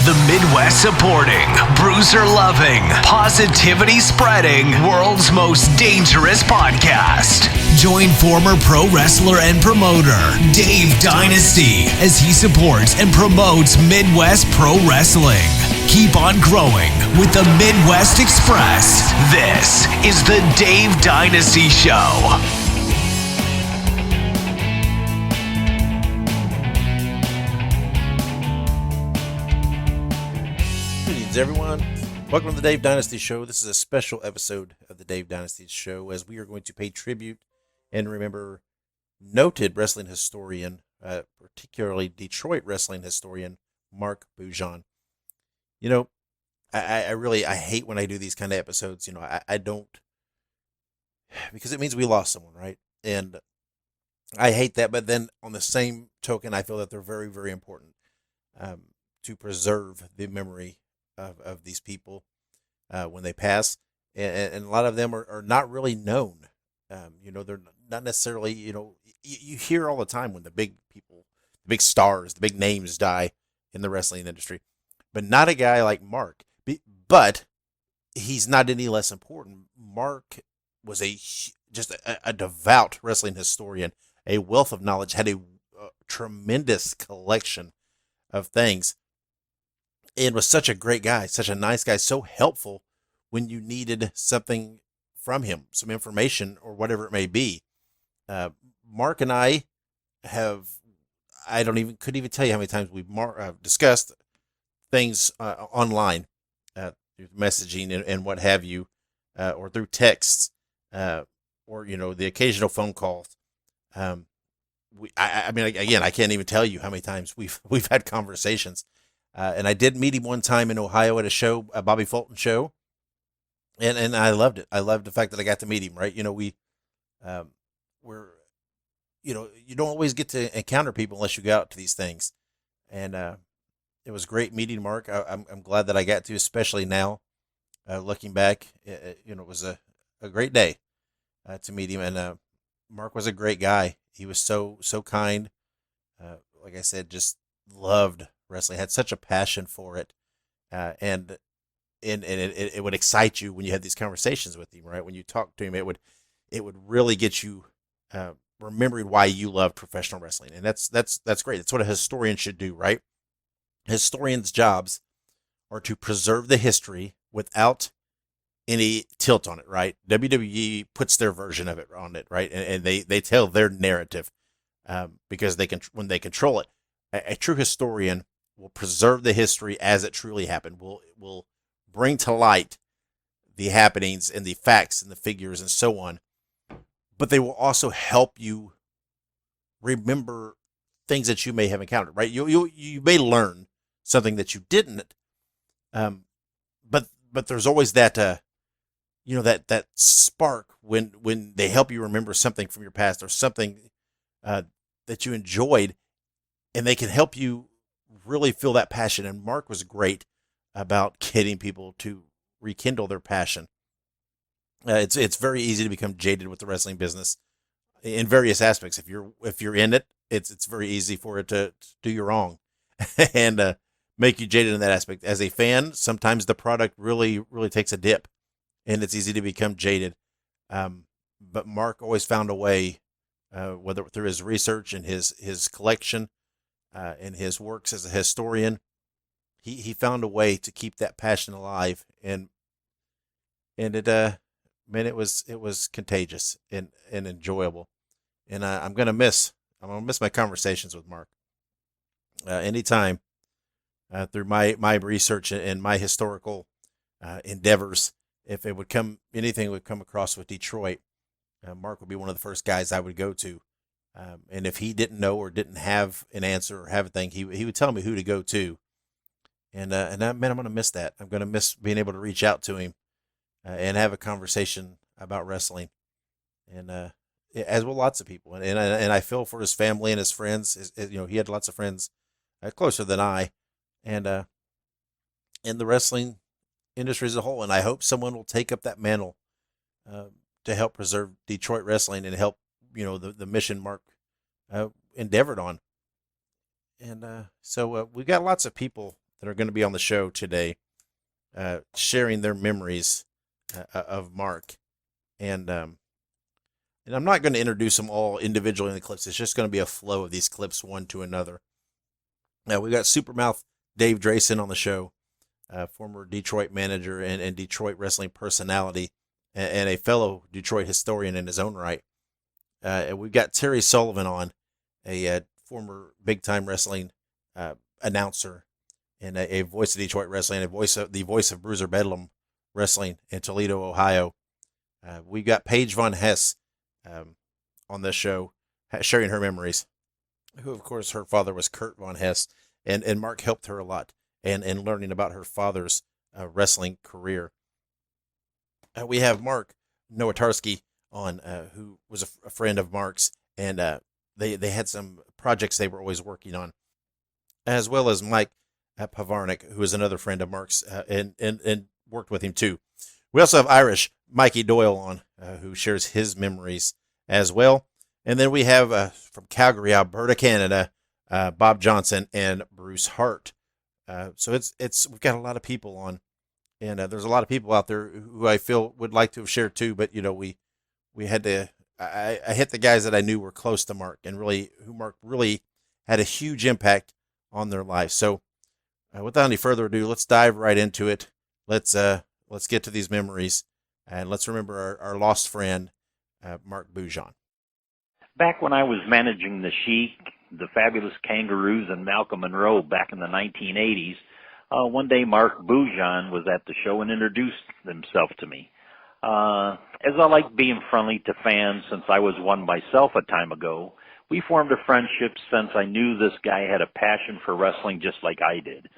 The Midwest supporting, bruiser loving, positivity spreading, world's most dangerous podcast. Join former pro wrestler and promoter Dave Dynasty as he supports and promotes Midwest pro wrestling. Keep on growing with the Midwest Express. This is the Dave Dynasty Show. Greetings, everyone. Welcome to the Dave Dynasty Show. This is a special episode of the Dave Dynasty Show as we are going to pay tribute and remember noted wrestling historian, particularly Detroit wrestling historian, Mark Bujan. You know, I hate when I do these kind of episodes. You know, I don't, because it means we lost someone, right? And I hate that. But then on the same token, I feel that they're very, very important to preserve the memory of these people when they pass. And a lot of them are not really known. You know, they're not necessarily, you know, you hear all the time when the big people, the big stars, the big names die in the wrestling industry. But not a guy like Mark. But he's not any less important. Mark was just a devout wrestling historian, a wealth of knowledge, had a tremendous collection of things, and was such a great guy, such a nice guy, so helpful when you needed something from him, some information or whatever it may be. Mark and I couldn't even tell you how many times we've discussed things online, through messaging and what have you, or through texts, or, you know, the occasional phone calls. I mean, again, I can't even tell you how many times we've had conversations. And I did meet him one time in Ohio at a show, a Bobby Fulton show, and I loved it. I loved the fact that I got to meet him. Right, you know, we're, you know, you don't always get to encounter people unless you go out to these things, and it was great meeting Mark. I'm glad that I got to, especially now, looking back. You know, it was a great day to meet him, and Mark was a great guy. He was so kind. Like I said, just loved wrestling. Had such a passion for it, and it would excite you when you had these conversations with him. Right, when you talked to him, it would really get you remembering why you love professional wrestling, and that's great. That's what a historian should do, right? Historians' jobs are to preserve the history without any tilt on it, right? WWE puts their version of it on it, right? And they tell their narrative, because when they control it. A true historian will preserve the history as it truly happened. Will bring to light the happenings and the facts and the figures and so on. But they will also help you remember things that you may have encountered, right? You may learn something that you didn't, but there's always that you know, that spark when they help you remember something from your past or something that you enjoyed, and they can help you really feel that passion. And Mark was great about getting people to rekindle their passion. It's very easy to become jaded with the wrestling business in various aspects. If you're in it, it's very easy for it to do you wrong and make you jaded in that aspect. As a fan, sometimes the product really, really takes a dip, and it's easy to become jaded. But Mark always found a way, whether through his research and his collection, and his works as a historian, he found a way to keep that passion alive, and it man, it was contagious and enjoyable, and I'm gonna miss my conversations with Mark. Anytime through my research and my historical endeavors, if anything would come across with Detroit, Mark would be one of the first guys I would go to. And if he didn't know or didn't have an answer or have a thing, he would tell me who to go to. And man, I'm going to miss that. I'm going to miss being able to reach out to him and have a conversation about wrestling. And as will lots of people. And I feel for his family and his friends. You know, he had lots of friends closer than I, and in the wrestling industry as a whole. And I hope someone will take up that mantle to help preserve Detroit wrestling and help, you know, the mission Mark endeavored on. And so we've got lots of people that are going to be on the show today, sharing their memories of Mark. And I'm not going to introduce them all individually in the clips. It's just going to be a flow of these clips, one to another. Now, we got Supermouth Dave Drason on the show, former Detroit manager and Detroit wrestling personality, and a fellow Detroit historian in his own right. And we've got Terry Sullivan on, a former big-time wrestling announcer and a voice of Detroit wrestling, the voice of Bruiser Bedlam Wrestling in Toledo, Ohio. We've got Paige Von Hess on this show, sharing her memories, who, of course, her father was Kurt Von Hess, and Mark helped her a lot and learning about her father's wrestling career. We have Mark Nowotarski on, who was a friend of Mark's, and they had some projects they were always working on, as well as Mike Pevarnek, who is another friend of Mark's, and worked with him too. We also have Irish Mikey Doyle on, who shares his memories as well. And then we have from Calgary, Alberta, Canada, Bob Johnson and Bruce Hart. So we've got a lot of people on, and there's a lot of people out there who I feel would like to have shared too. But we had to. I hit the guys that I knew were close to Mark and who Mark really had a huge impact on their life. So without any further ado, let's dive right into it. Let's get to these memories, and let's remember our lost friend, Mark Bujan. Back when I was managing the Sheik, the Fabulous Kangaroos, and Malcolm Monroe back in the 1980s, one day Mark Bujan was at the show and introduced himself to me. As I like being friendly to fans since I was one myself a time ago, we formed a friendship since I knew this guy had a passion for wrestling just like I did.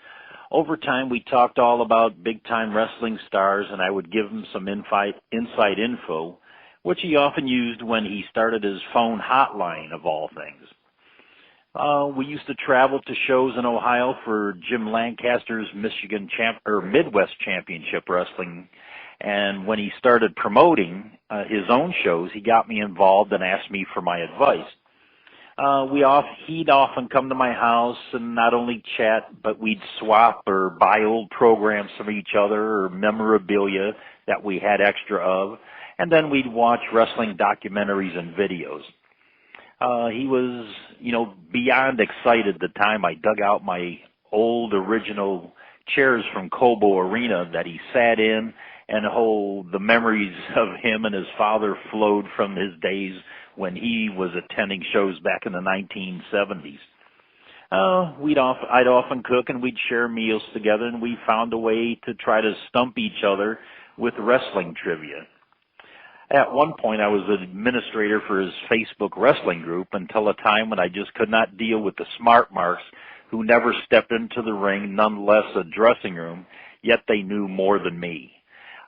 Over time, we talked all about big-time wrestling stars, and I would give him some inside info, which he often used when he started his phone hotline, of all things. We used to travel to shows in Ohio for Jim Lancaster's Midwest Championship Wrestling, and when he started promoting his own shows, he got me involved and asked me for my advice. He'd often come to my house and not only chat, but we'd swap or buy old programs from each other or memorabilia that we had extra of, and then we'd watch wrestling documentaries and videos. He was, beyond excited the time I dug out my old original chairs from Cobo Arena that he sat in, and the memories of him and his father flowed from his days when he was attending shows back in the 1970s. I'd often cook and we'd share meals together, and we found a way to try to stump each other with wrestling trivia. At one point, I was an administrator for his Facebook wrestling group until a time when I just could not deal with the smart marks who never stepped into the ring, nonetheless a dressing room, yet they knew more than me.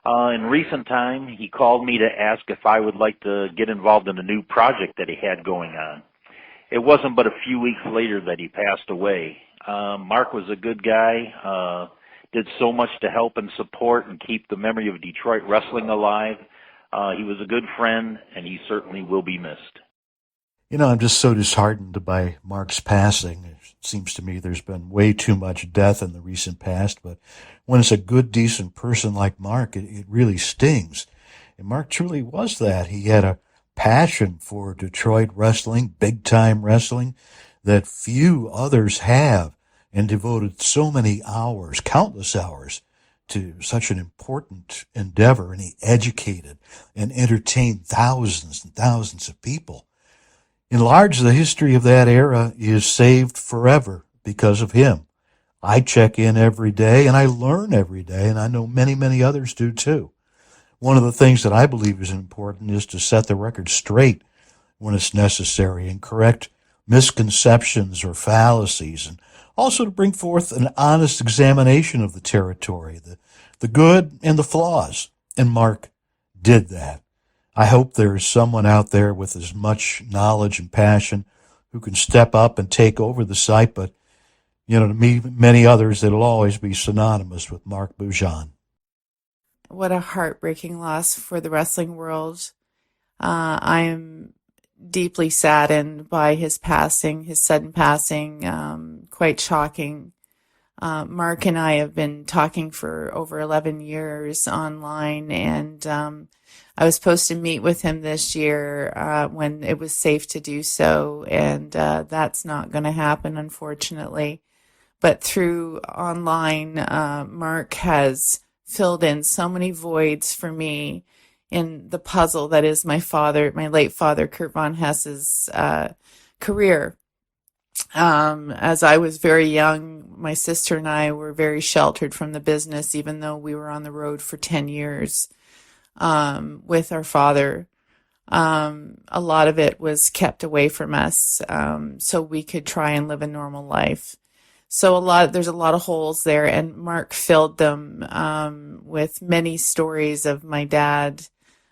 In recent time, he called me to ask if I would like to get involved in a new project that he had going on. It wasn't but a few weeks later that he passed away. Mark was a good guy, did so much to help and support and keep the memory of Detroit wrestling alive. He was a good friend, and he certainly will be missed. I'm just so disheartened by Mark's passing. It seems to me there's been way too much death in the recent past, but when it's a good, decent person like Mark, it really stings. And Mark truly was that. He had a passion for Detroit wrestling, big-time wrestling, that few others have, and devoted so many hours, countless hours, to such an important endeavor. And he educated and entertained thousands and thousands of people. In large, the history of that era is saved forever because of him. I check in every day, and I learn every day, and I know many, many others do too. One of the things that I believe is important is to set the record straight when it's necessary and correct misconceptions or fallacies, and also to bring forth an honest examination of the territory, the good and the flaws. And Mark did that. I hope there is someone out there with as much knowledge and passion who can step up and take over the site, but, to me, many others, it'll always be synonymous with Mark Bujan. What a heartbreaking loss for the wrestling world. I am deeply saddened by his passing, his sudden passing, quite shocking. Mark and I have been talking for over 11 years online, and I was supposed to meet with him this year when it was safe to do so, and that's not going to happen, unfortunately. But through online, Mark has filled in so many voids for me in the puzzle that is my late father, Kurt Von Hess's career. As I was very young, my sister and I were very sheltered from the business, even though we were on the road for 10 years with our father. A lot of it was kept away from us so we could try and live a normal life. So there's a lot of holes there, and Mark filled them with many stories of my dad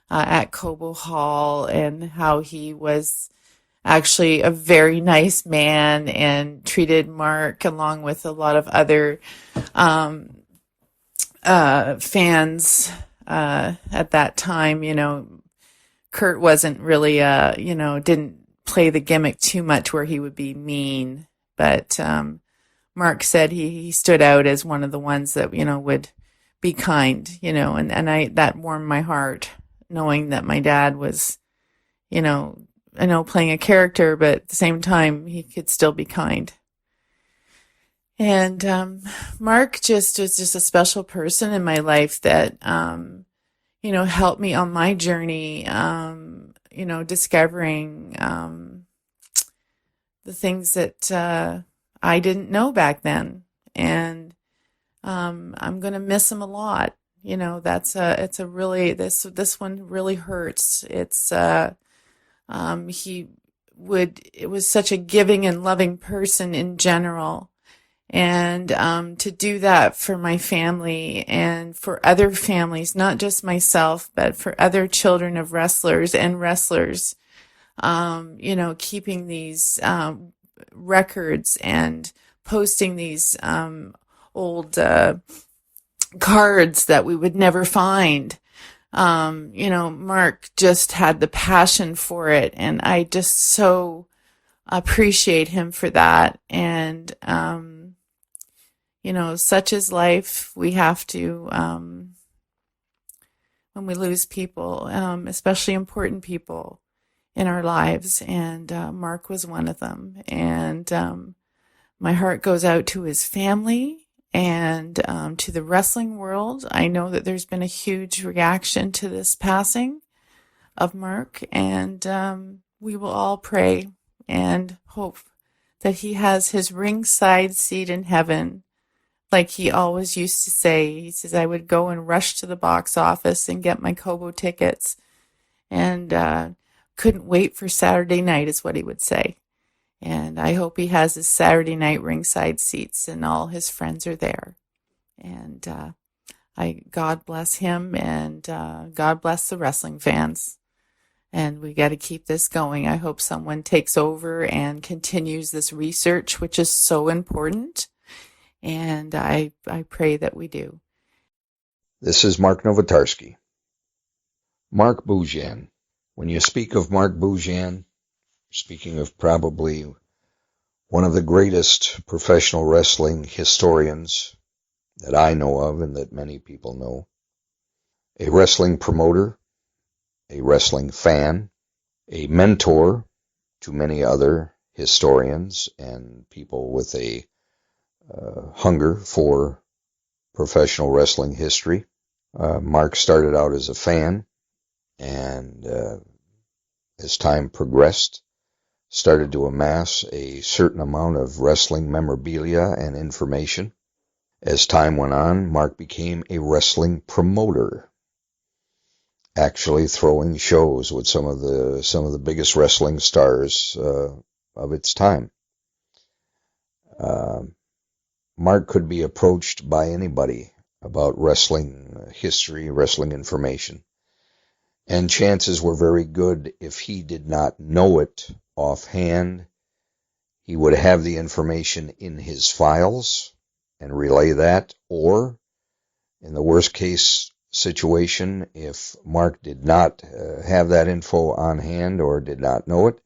at Cobo Hall and how he was actually a very nice man and treated Mark along with a lot of other fans at that time. Kurt wasn't really, didn't play the gimmick too much where he would be mean, but Mark said he stood out as one of the ones that, would be kind, and that warmed my heart, knowing that my dad was, I know playing a character, but at the same time, he could still be kind. And Mark was just a special person in my life that, helped me on my journey, discovering the things that I didn't know back then. And I'm going to miss him a lot. This one really hurts. It was such a giving and loving person in general. And to do that for my family and for other families, not just myself, but for other children of wrestlers and wrestlers, keeping these records and posting these old cards that we would never find. Mark just had the passion for it, and I just so appreciate him for that. And, such is life. We have to, when we lose people, especially important people in our lives, and Mark was one of them. And my heart goes out to his family and to the wrestling world. I know that there's been a huge reaction to this passing of Mark, and we will all pray and hope that he has his ringside seat in heaven, like he always used to say. He says, I would go and rush to the box office and get my Cobo tickets, and couldn't wait for Saturday night, is what he would say. And I hope he has his Saturday night ringside seats and all his friends are there. And God bless him, and God bless the wrestling fans. And we got to keep this going. I hope someone takes over and continues this research, which is so important. And I pray that we do. This is Mark Nowotarski. Mark Bujan. When you speak of Mark Bujan, speaking of probably one of the greatest professional wrestling historians that I know of and that many people know, a wrestling promoter, a wrestling fan, a mentor to many other historians and people with a hunger for professional wrestling history. Mark started out as a fan, and as time progressed, started to amass a certain amount of wrestling memorabilia and information. As time went on, Mark became a wrestling promoter, actually throwing shows with some of the biggest wrestling stars of its time. Mark could be approached by anybody about wrestling history, wrestling information, and chances were very good if he did not know it offhand, he would have the information in his files and relay that, or in the worst case situation, if Mark did not have that info on hand or did not know it,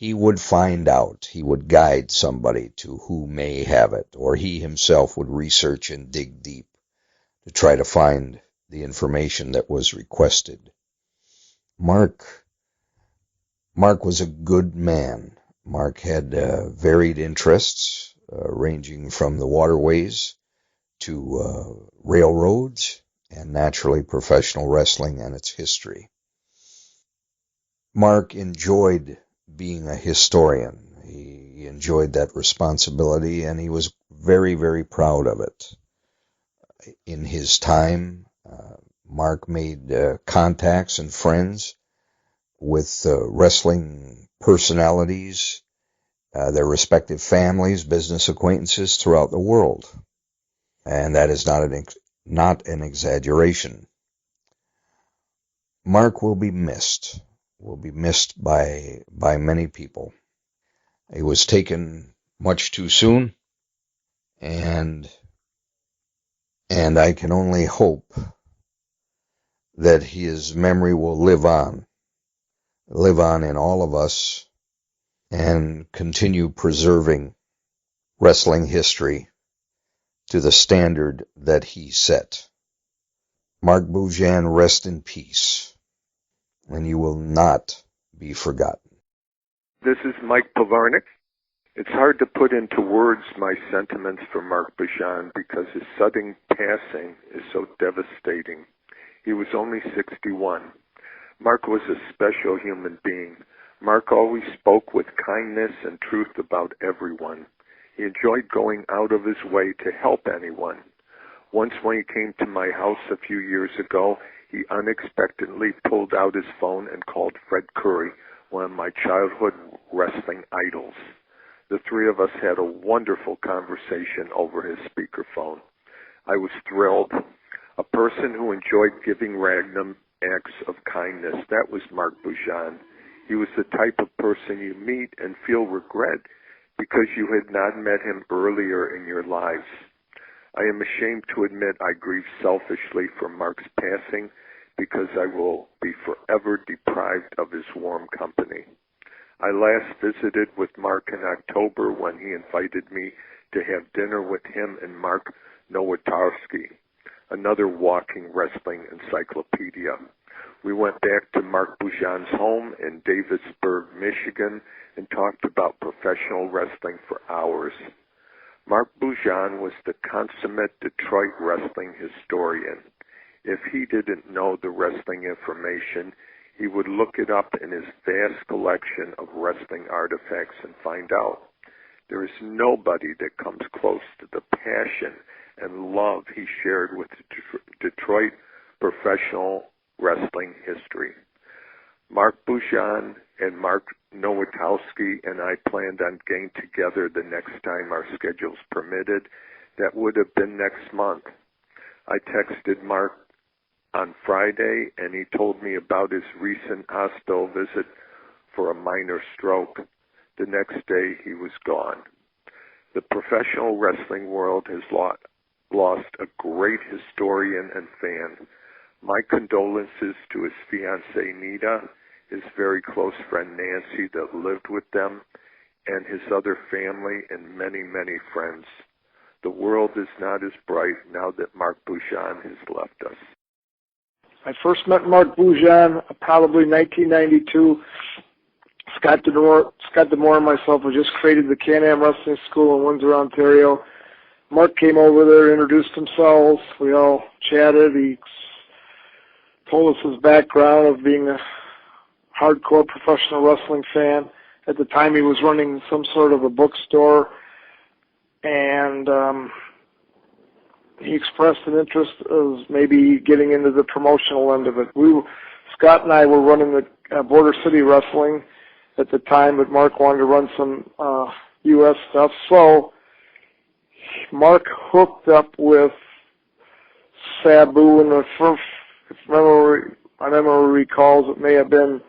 he would find out. He would guide somebody to who may have it, or he himself would research and dig deep to try to find the information that was requested. Mark was a good man. Mark had varied interests, ranging from the waterways to railroads and naturally professional wrestling and its history. Mark enjoyed being a historian. He enjoyed that responsibility, and he was very, very proud of it. In his time, Mark made contacts and friends with wrestling personalities, their respective families, business acquaintances throughout the world. And that is not an exaggeration. Mark will be missed by many people. He was taken much too soon, and I can only hope that his memory will live on in all of us, and continue preserving wrestling history to the standard that he set. Mark Bujan, rest in peace, and you will not be forgotten. This is Mike Pevarnek. It's hard to put into words my sentiments for Mark Bujan because his sudden passing is so devastating. He was only 61. Mark was a special human being. Mark always spoke with kindness and truth about everyone. He enjoyed going out of his way to help anyone. Once when he came to my house a few years ago, he unexpectedly pulled out his phone and called Fred Curry, one of my childhood wrestling idols. The three of us had a wonderful conversation over his speakerphone. I was thrilled. A person who enjoyed giving random acts of kindness, that was Mark Bujan. He was the type of person you meet and feel regret because you had not met him earlier in your lives. I am ashamed to admit I grieve selfishly for Mark's passing because I will be forever deprived of his warm company. I last visited with Mark in October when he invited me to have dinner with him and Mark Nowotarski, another walking wrestling encyclopedia. We went back to Mark Bujan's home in Davisburg, Michigan, and talked about professional wrestling for hours. Mark Bujan was the consummate Detroit wrestling historian. If he didn't know the wrestling information, he would look it up in his vast collection of wrestling artifacts and find out. There is nobody that comes close to the passion and love he shared with Detroit professional wrestling history. Mark Bujan and Mark Nowotarski and I planned on getting together the next time our schedules permitted. That would have been next month. I texted Mark on Friday, and he told me about his recent hospital visit for a minor stroke. The next day, he was gone. The professional wrestling world has lost a great historian and fan. My condolences to his fiancée, Nita, his very close friend, Nancy, that lived with them, and his other family and many, many friends. The world is not as bright now that Mark Bujan has left us. I first met Mark Bujan probably 1992. Scott Demore and myself had just created the Can-Am Wrestling School in Windsor, Ontario. Mark came over there, introduced himself. We all chatted. He told us his background of being a hardcore professional wrestling fan. At the time, he was running some sort of a bookstore, and he expressed an interest of maybe getting into the promotional end of it. Scott and I were running the Border City Wrestling at the time, but Mark wanted to run some U.S. stuff. So Mark hooked up with Sabu, and if my memory recalls, it may have been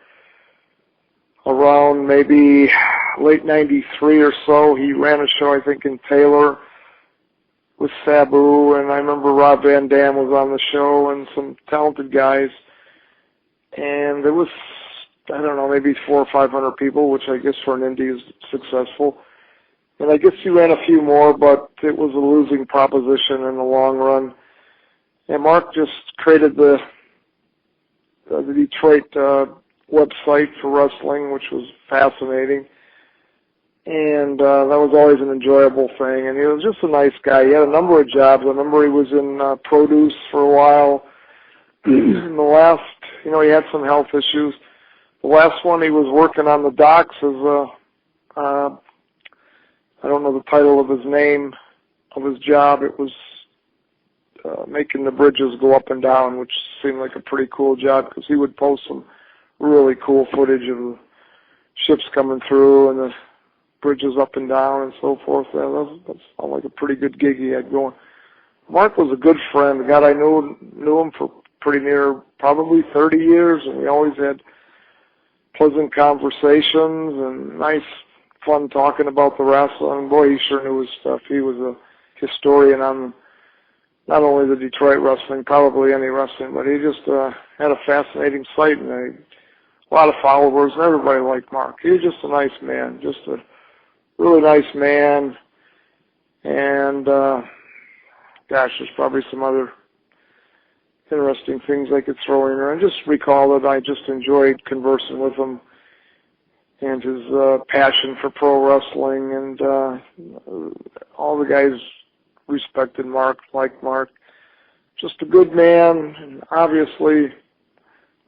around maybe late 93 or so. He ran a show, I think, in Taylor with Sabu, and I remember Rob Van Dam was on the show and some talented guys. And it was I don't know, maybe 400 or 500 people, which I guess for an indie is successful. And I guess he ran a few more, but it was a losing proposition in the long run. And Mark just created the Detroit website for wrestling, which was fascinating. And that was always an enjoyable thing. And he was just a nice guy. He had a number of jobs. I remember he was in produce for a while. In the last, he had some health issues. The last one, he was working on the docks as I don't know the title of his name, of his job. It was making the bridges go up and down, which seemed like a pretty cool job because he would post some really cool footage of the ships coming through and the bridges up and down and so forth. That sounded like a pretty good gig he had going. Mark was a good friend. God, I knew him for pretty near probably 30 years, and we always had pleasant conversations and nice, fun talking about the wrestling. Boy, he sure knew his stuff. He was a historian on not only the Detroit wrestling, probably any wrestling, but he just had a fascinating site and a lot of followers, and everybody liked Mark. He was just a nice man, just a really nice man. And, gosh, there's probably some other interesting things I could throw in there. And just recall that I just enjoyed conversing with him and his passion for pro wrestling. And all the guys respected Mark, liked Mark. Just a good man. And obviously,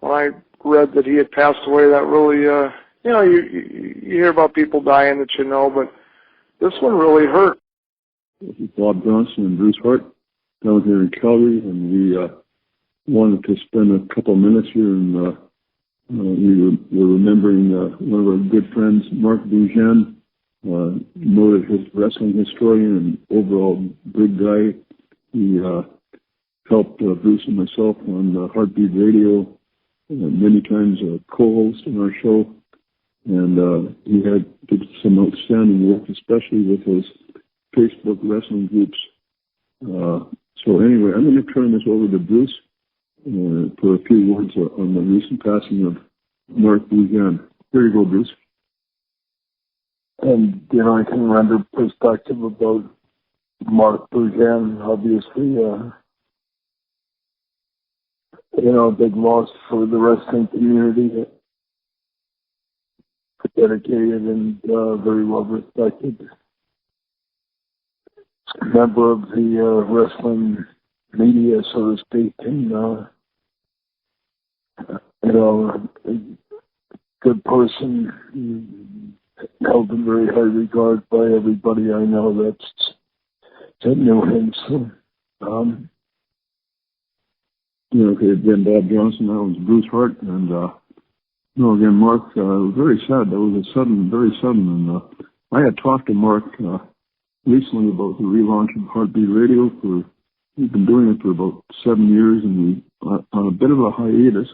when I read that he had passed away, that really, you hear about people dying that you know, but this one really hurt. This is Bob Johnson and Bruce Hart down here in Calgary, and we wanted to spend a couple of minutes here, and we were remembering one of our good friends, Mark Bujan, noted wrestling historian and overall big guy. He helped Bruce and myself on Heartbeat Radio, many times a co-host on our show, and he did some outstanding work, especially with his Facebook wrestling groups. So anyway, I'm going to turn this over to Bruce for a few words on the recent passing of Mark Bujan. Here you go, Bruce. And, I can render perspective about Mark Bujan, obviously, a big loss for the wrestling community. Dedicated and very well respected member of the wrestling media, so to speak, and a good person, held in very high regard by everybody I know that knew him. So, okay, again, Bob Johnson, that was Bruce Hart, and again, Mark, very sad. That was very sudden, and I had talked to Mark recently about the relaunch of Heartbeat Radio. We've been doing it for about 7 years, and we on a bit of a hiatus.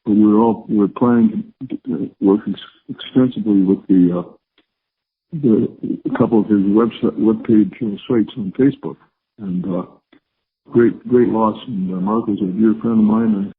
But we're planning to work extensively with a couple of his webpage sites on Facebook, and great loss. And Mark was a dear friend of mine, and